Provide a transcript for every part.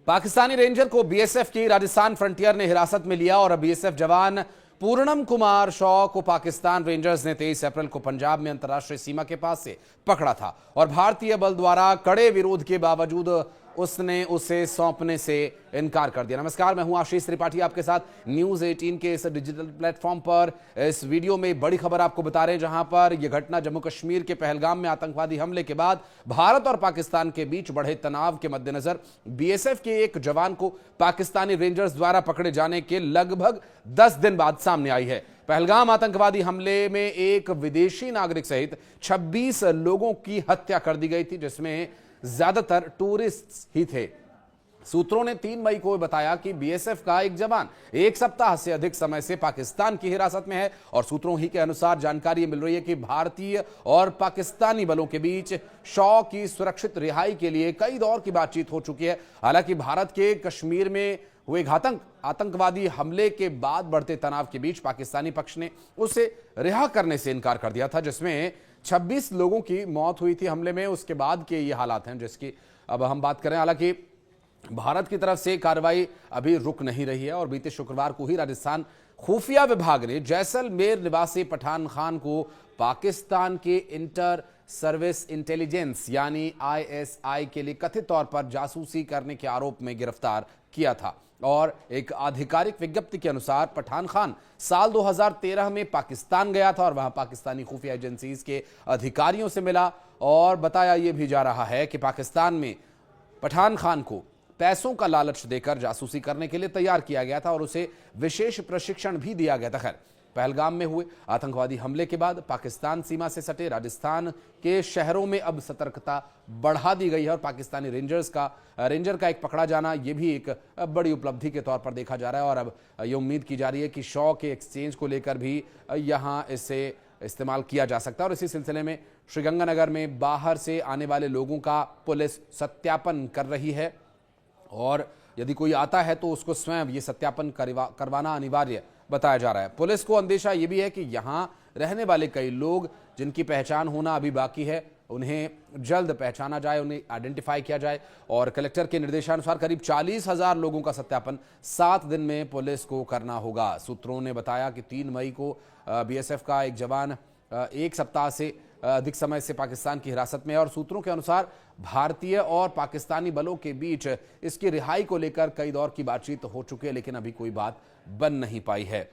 Pakistani ranger को BSF की Rajasthan frontier ने हिरासत में लिया और बीएसएफ जवान पूर्णम कुमार शॉ को पाकिस्तान रेंजर्स ने 23 अप्रैल को पंजाब में अंतर्राष्ट्रीय सीमा के पास से पकड़ा था और भारतीय बल द्वारा कड़े विरोध के बावजूद उसने उसे सौंपने से इनकार कर दिया। नमस्कार, मैं हूं आशीष त्रिपाठी आपके साथ न्यूज 18 के इस डिजिटल प्लेटफॉर्म पर। इस वीडियो में बड़ी खबर आपको बता रहे हैं, जहां पर यह घटना जम्मू कश्मीर के पहलगाम में आतंकवादी हमले के बाद भारत और पाकिस्तान के बीच बढ़े तनाव के मद्देनजर बीएसएफ के एक जवान को पाकिस्तानी रेंजर्स द्वारा पकड़े जाने के लगभग 10 दिन बाद सामने आई है। पहलगाम आतंकवादी हमले में एक विदेशी नागरिक सहित 26 लोगों की हत्या कर दी गई थी, जिसमें ज्यादातर टूरिस्ट ही थे। सूत्रों ने 3 मई को बताया कि बीएसएफ का एक जवान 1 सप्ताह से अधिक समय से पाकिस्तान की हिरासत में है और सूत्रों ही के अनुसार जानकारी मिल रही है कि भारतीय और पाकिस्तानी बलों के बीच शॉ की सुरक्षित रिहाई के लिए कई दौर की बातचीत हो चुकी है। हालांकि भारत के कश्मीर में हुए घातक आतंकवादी हमले के बाद बढ़ते तनाव के बीच पाकिस्तानी पक्ष ने उसे रिहा करने से इनकार कर दिया था, जिसमें 26 लोगों की मौत हुई थी हमले में। उसके बाद के ये हालात हैं जिसकी अब हम बात करें। हालांकि भारत की तरफ से कार्रवाई अभी रुक नहीं रही है और बीते शुक्रवार को ही राजस्थान खुफिया विभाग ने जैसलमेर निवासी पठान खान को पाकिस्तान के इंटर सर्विस इंटेलिजेंस यानी आईएसआई के लिए कथित तौर पर जासूसी करने के आरोप में गिरफ्तार किया था। और एक आधिकारिक विज्ञप्ति के अनुसार पठान खान साल 2013 में पाकिस्तान गया था और वहां पाकिस्तानी खुफिया एजेंसीज के अधिकारियों से मिला और बताया यह भी जा रहा है कि पाकिस्तान में पठान खान को पैसों का लालच देकर जासूसी करने के लिए तैयार किया गया था और उसे विशेष प्रशिक्षण भी दिया गया था। खैर, पहलगाम में हुए आतंकवादी हमले के बाद पाकिस्तान सीमा से सटे राजस्थान के शहरों में अब सतर्कता बढ़ा दी गई है और पाकिस्तानी रेंजर का एक पकड़ा जाना यह भी एक बड़ी उपलब्धि के तौर पर देखा जा रहा है। और अब यह उम्मीद की जा रही है कि शॉ के एक्सचेंज को लेकर भी यहां इसे इस्तेमाल किया जा सकता है। और इसी सिलसिले में श्रीगंगानगर में बाहर से आने वाले लोगों का पुलिस सत्यापन कर रही है और यदि कोई आता है तो उसको स्वयं ये सत्यापन करवाना अनिवार्य बताया जा रहा है। पुलिस को अंदेशा ये भी है कि यहां रहने वाले कई लोग जिनकी पहचान होना अभी बाकी है, उन्हें जल्द पहचाना जाए, उन्हें आइडेंटिफाई किया जाए। और कलेक्टर के निर्देशानुसार करीब 40,000 लोगों का सत्यापन 7 दिन में पुलिस को करना होगा। सूत्रों ने बताया कि 3 मई को बीएसएफ का एक जवान 1 सप्ताह से अधिक समय से पाकिस्तान की हिरासत में है और सूत्रों के अनुसार भारतीय और पाकिस्तानी बलों के बीच इसकी रिहाई को लेकर कई दौर की बातचीत हो चुकी है, लेकिन अभी कोई बात बन नहीं पाई है।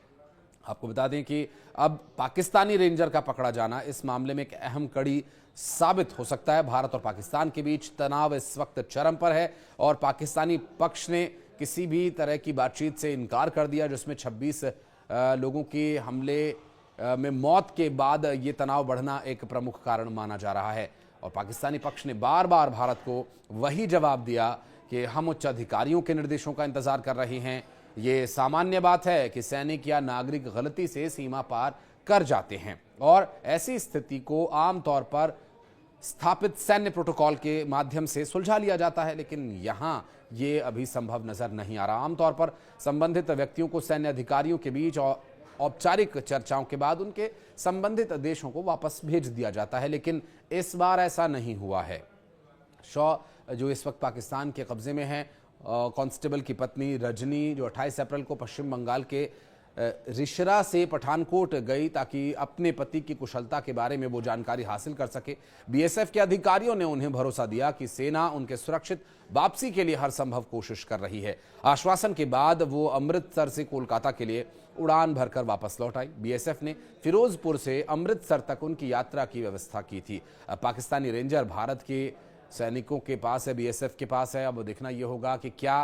आपको बता दें कि अब पाकिस्तानी रेंजर का पकड़ा जाना इस मामले में एक अहम कड़ी साबित हो सकता है। भारत और पाकिस्तान के बीच तनाव इस वक्त चरम पर है और पाकिस्तानी पक्ष ने किसी भी तरह की बातचीत से इनकार कर दिया, जिसमें 26 लोगों के हमले में मौत के बाद ये तनाव बढ़ना एक प्रमुख कारण माना जा रहा है। और पाकिस्तानी पक्ष ने बार बार भारत को वही जवाब दिया कि हम उच्च अधिकारियों के निर्देशों का इंतजार कर रहे हैं। ये सामान्य बात है कि सैनिक या नागरिक गलती से सीमा पार कर जाते हैं और ऐसी स्थिति को आमतौर पर स्थापित सैन्य प्रोटोकॉल के माध्यम से सुलझा लिया जाता है, लेकिन यहां ये अभी संभव नजर नहीं आ रहा। आमतौर पर संबंधित व्यक्तियों को सैन्य अधिकारियों के बीच औपचारिक चर्चाओं के बाद उनके संबंधित देशों को वापस भेज दिया जाता है, लेकिन इस बार ऐसा नहीं हुआ है। शॉ जो इस वक्त पाकिस्तान के कब्जे में है, कांस्टेबल की पत्नी रजनी जो 28 अप्रैल को पश्चिम बंगाल के रिशरा से पठानकोट गई ताकि अपने पति की कुशलता के बारे में वो जानकारी हासिल कर सके। बीएसएफ के अधिकारियों ने उन्हें भरोसा दिया कि सेना उनके सुरक्षित वापसी के लिए हर संभव कोशिश कर रही है। आश्वासन के बाद वो अमृतसर से कोलकाता के लिए उड़ान भरकर वापस लौट आई। बीएसएफ ने फिरोजपुर से अमृतसर तक उनकी यात्रा की व्यवस्था की थी। पाकिस्तानी रेंजर भारत के सैनिकों के पास है, बीएसएफ के पास है। अब देखना यह होगा कि क्या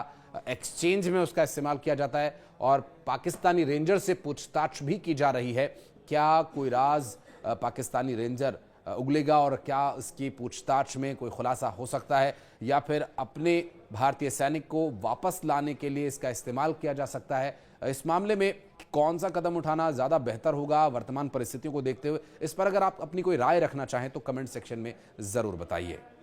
एक्सचेंज में उसका इस्तेमाल किया जाता है और पाकिस्तानी रेंजर से पूछताछ भी की जा रही है। क्या कोई राज पाकिस्तानी रेंजर उगलेगा और क्या इसकी पूछताछ में कोई खुलासा हो सकता है, या फिर अपने भारतीय सैनिक को वापस लाने के लिए इसका इस्तेमाल किया जा सकता है। इस मामले में कौन सा कदम उठाना ज़्यादा बेहतर होगा वर्तमान परिस्थितियों को देखते हुए, इस पर अगर आप अपनी कोई राय रखना चाहें तो कमेंट सेक्शन में ज़रूर बताइए।